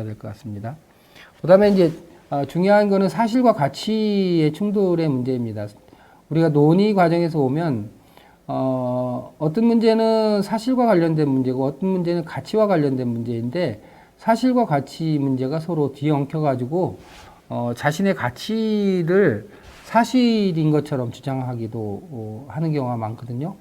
보셔야 될 것 같습니다. 그 다음에 이제 중요한 거는 사실과 가치의 충돌의 문제입니다. 우리가 논의 과정에서 보면 어떤 문제는 사실과 관련된 문제고 어떤 문제는 가치와 관련된 문제인데 사실과 가치 문제가 서로 뒤엉켜가지고 자신의 가치를 사실인 것처럼 주장하기도 하는 경우가 많거든요.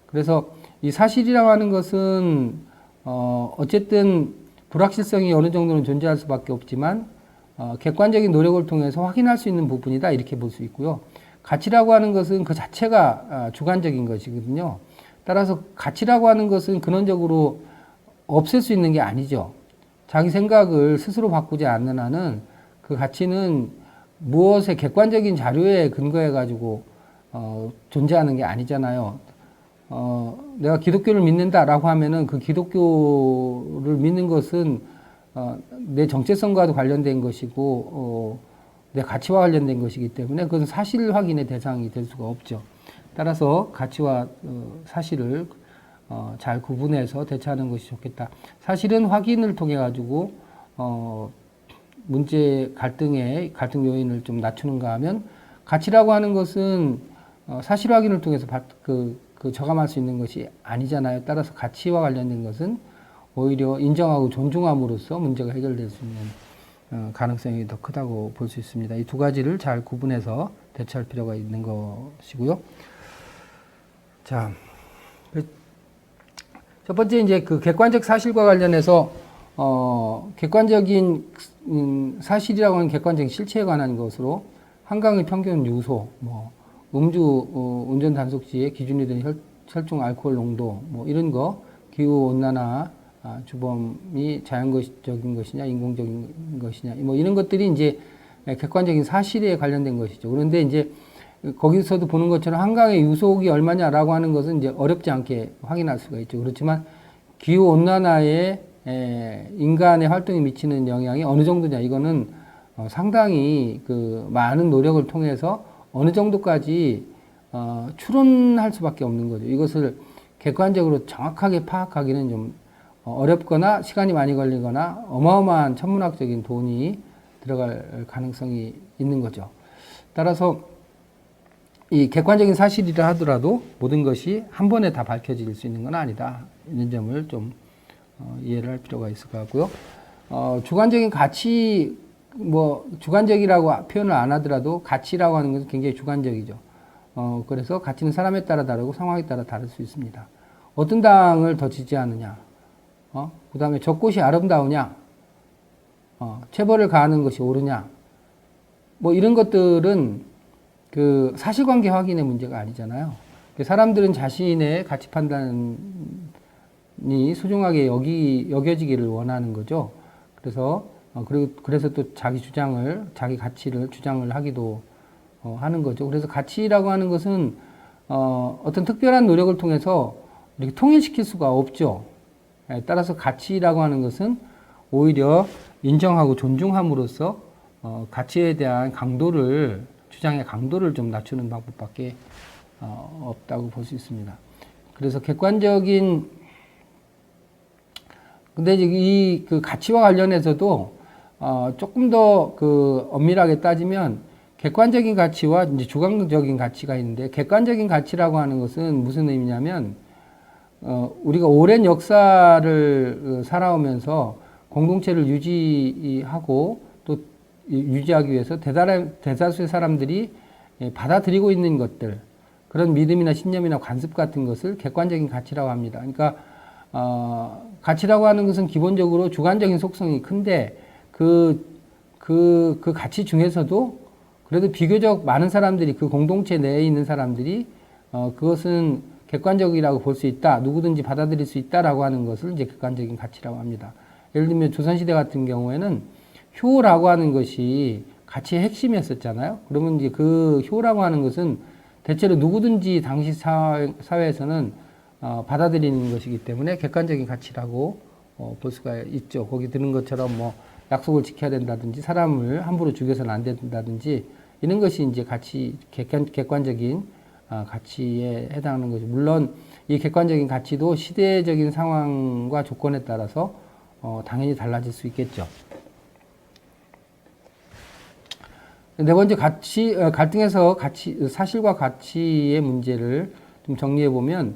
그래서 이 사실이라고 하는 것은 어쨌든 불확실성이 어느 정도는 존재할 수밖에 없지만 객관적인 노력을 통해서 확인할 수 있는 부분이다 이렇게 볼 수 있고요. 가치라고 하는 것은 그 자체가 주관적인 것이거든요. 따라서 가치라고 하는 것은 근원적으로 없앨 수 있는 게 아니죠. 자기 생각을 스스로 바꾸지 않는 한은 그 가치는 무엇의 객관적인 자료에 근거해 가지고 존재하는 게 아니잖아요. 내가 기독교를 믿는다라고 하면은 그 기독교를 믿는 것은 내 정체성과도 관련된 것이고 내 가치와 관련된 것이기 때문에 그것은 사실 확인의 대상이 될 수가 없죠. 따라서 가치와 사실을 잘 구분해서 대처하는 것이 좋겠다. 사실은 확인을 통해 가지고 문제 갈등 요인을 좀 낮추는가 하면 가치라고 하는 것은 사실 확인을 통해서 저감할 수 있는 것이 아니잖아요. 따라서 가치와 관련된 것은 오히려 인정하고 존중함으로써 문제가 해결될 수 있는 가능성이 더 크다고 볼 수 있습니다. 이 두 가지를 잘 구분해서 대처할 필요가 있는 것이고요. 자, 첫 번째 이제 그 객관적 사실과 관련해서 객관적인 사실이라고 하는 객관적인 실체에 관한 것으로 한강의 평균 유소, 음주 운전 단속 시에 기준이 되는 혈중 알코올 농도, 이런 거, 기후 온난화, 주범이 자연적인 것이냐, 인공적인 것이냐, 이런 것들이 이제 객관적인 사실에 관련된 것이죠. 그런데 이제 거기서도 보는 것처럼 한강의 유속이 얼마냐라고 하는 것은 이제 어렵지 않게 확인할 수가 있죠. 그렇지만 기후 온난화에 인간의 활동이 미치는 영향이 어느 정도냐, 이거는 상당히 그 많은 노력을 통해서 어느 정도까지 추론할 수밖에 없는 거죠. 이것을 객관적으로 정확하게 파악하기는 좀 어렵거나 시간이 많이 걸리거나 어마어마한 천문학적인 돈이 들어갈 가능성이 있는 거죠. 따라서 이 객관적인 사실이라 하더라도 모든 것이 한 번에 다 밝혀질 수 있는 건 아니다. 이런 점을 좀 이해를 할 필요가 있을 것 같고요. 주관적인 가치, 주관적이라고 표현을 안 하더라도 가치라고 하는 것은 굉장히 주관적이죠. 그래서 가치는 사람에 따라 다르고 상황에 따라 다를 수 있습니다. 어떤 당을 더 지지하느냐, 그 다음에 젖꽃이 아름다우냐, 체벌을 가하는 것이 옳으냐, 이런 것들은 그 사실관계 확인의 문제가 아니잖아요. 사람들은 자신의 가치 판단이 소중하게 여겨지기를 원하는 거죠. 그래서 또 자기 가치를 주장을 하기도 하는 거죠. 그래서 가치라고 하는 것은 어떤 특별한 노력을 통해서 이렇게 통일시킬 수가 없죠. 따라서 가치라고 하는 것은 오히려 인정하고 존중함으로써 가치에 대한 주장의 강도를 좀 낮추는 방법밖에 없다고 볼 수 있습니다. 그래서 근데 이제 그 가치와 관련해서도 조금 더 그 엄밀하게 따지면 객관적인 가치와 이제 주관적인 가치가 있는데, 객관적인 가치라고 하는 것은 무슨 의미냐면 우리가 오랜 역사를 살아오면서 공동체를 유지하고 또 유지하기 위해서 대다수의 사람들이 받아들이고 있는 것들, 그런 믿음이나 신념이나 관습 같은 것을 객관적인 가치라고 합니다. 그러니까 가치라고 하는 것은 기본적으로 주관적인 속성이 큰데 그 가치 중에서도 그래도 비교적 많은 사람들이, 그 공동체 내에 있는 사람들이 그것은 객관적이라고 볼 수 있다, 누구든지 받아들일 수 있다라고 하는 것을 이제 객관적인 가치라고 합니다. 예를 들면 조선시대 같은 경우에는 효라고 하는 것이 가치의 핵심이었었잖아요. 그러면 이제 그 효라고 하는 것은 대체로 누구든지 당시 사회에서는 받아들이는 것이기 때문에 객관적인 가치라고 볼 수가 있죠. 거기 드는 것처럼 약속을 지켜야 된다든지 사람을 함부로 죽여서는 안 된다든지 이런 것이 이제 객관적인 가치에 해당하는 거죠. 물론 이 객관적인 가치도 시대적인 상황과 조건에 따라서 당연히 달라질 수 있겠죠. 네 번째 갈등에서 사실과 가치의 문제를 좀 정리해 보면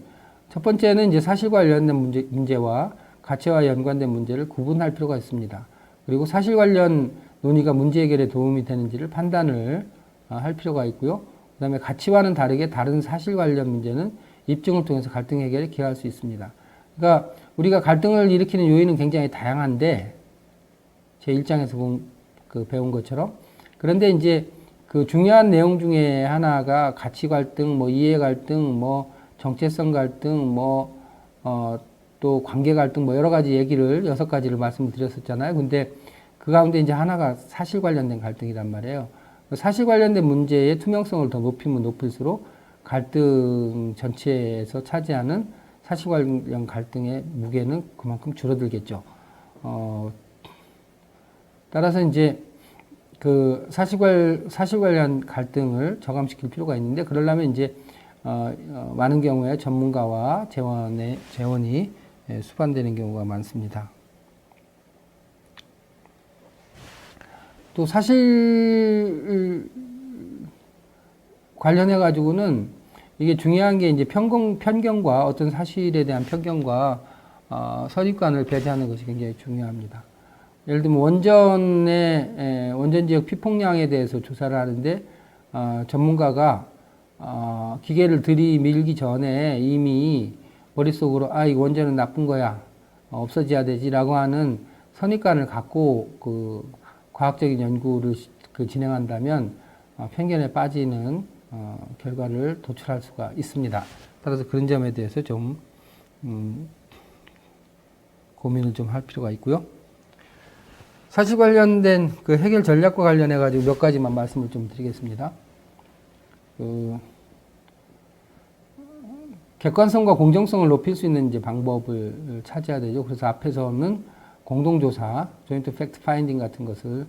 첫 번째는 이제 사실과 관련된 문제와 가치와 연관된 문제를 구분할 필요가 있습니다. 그리고 사실 관련 논의가 문제 해결에 도움이 되는지를 판단을 할 필요가 있고요. 그 다음에 가치와는 다르게 다른 사실 관련 문제는 입증을 통해서 갈등 해결에 기여할 수 있습니다. 그러니까 우리가 갈등을 일으키는 요인은 굉장히 다양한데 제 1장에서 배운 것처럼 그런데 이제 그 중요한 내용 중에 하나가 가치 갈등, 뭐 이해 갈등, 뭐 정체성 갈등, 또 관계 갈등, 뭐 여러 가지 얘기를 6가지를 말씀을 드렸었잖아요. 근데 그 가운데 이제 하나가 사실 관련된 갈등이란 말이에요. 사실 관련된 문제의 투명성을 더 높이면 높일수록 갈등 전체에서 차지하는 사실 관련 갈등의 무게는 그만큼 줄어들겠죠. 따라서 이제 그 사실 관련 갈등을 저감시킬 필요가 있는데 그러려면 이제 많은 경우에 전문가와 재원이 수반되는 경우가 많습니다. 또 사실 관련해 가지고는 이게 중요한 게 이제 편견과 어떤 사실에 대한 편견과 선입관을 배제하는 것이 굉장히 중요합니다. 예를 들면 원전 지역 피폭량에 대해서 조사를 하는데 전문가가 기계를 들이밀기 전에 이미 머릿속으로 이 원전은 나쁜 거야 없어져야 되지라고 하는 선입관을 갖고 그 과학적인 연구를 진행한다면 편견에 빠지는 결과를 도출할 수가 있습니다. 따라서 그런 점에 대해서 좀 고민을 좀 할 필요가 있고요. 사실 관련된 그 해결 전략과 관련해 가지고 몇 가지만 말씀을 좀 드리겠습니다. 객관성과 공정성을 높일 수 있는 이제 방법을 찾아야 되죠. 그래서 앞에서는 공동조사, 조인트 팩트 파인딩 같은 것을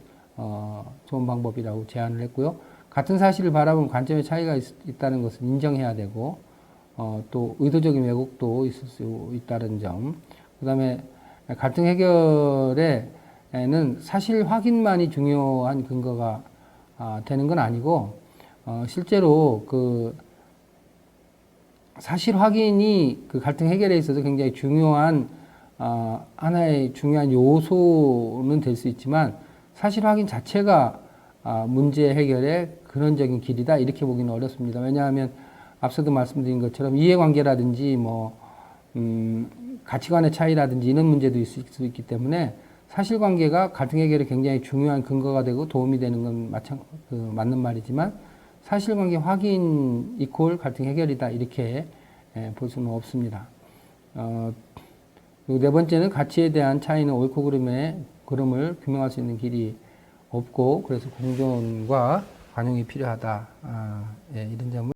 좋은 방법이라고 제안을 했고요. 같은 사실을 바라보는 관점의 차이가 있다는 것을 인정해야 되고, 또 의도적인 왜곡도 있을 수 있다는 점. 그 다음에 갈등 해결에는 사실 확인만이 중요한 근거가 되는 건 아니고, 실제로 그 사실 확인이 그 갈등 해결에 있어서 굉장히 중요한 하나의 중요한 요소는 될 수 있지만 사실 확인 자체가 문제 해결의 근원적인 길이다 이렇게 보기는 어렵습니다. 왜냐하면 앞서도 말씀드린 것처럼 이해관계라든지 가치관의 차이라든지 이런 문제도 있을 수 있기 때문에 사실관계가 갈등 해결에 굉장히 중요한 근거가 되고 도움이 되는 건 맞는 말이지만 사실관계 확인 이퀄 갈등 해결이다 이렇게 볼 수는 없습니다. 그리고 네 번째는 가치에 대한 차이는 옳고 그름을 규명할 수 있는 길이 없고 그래서 공존과 관용이 필요하다. 이런 점을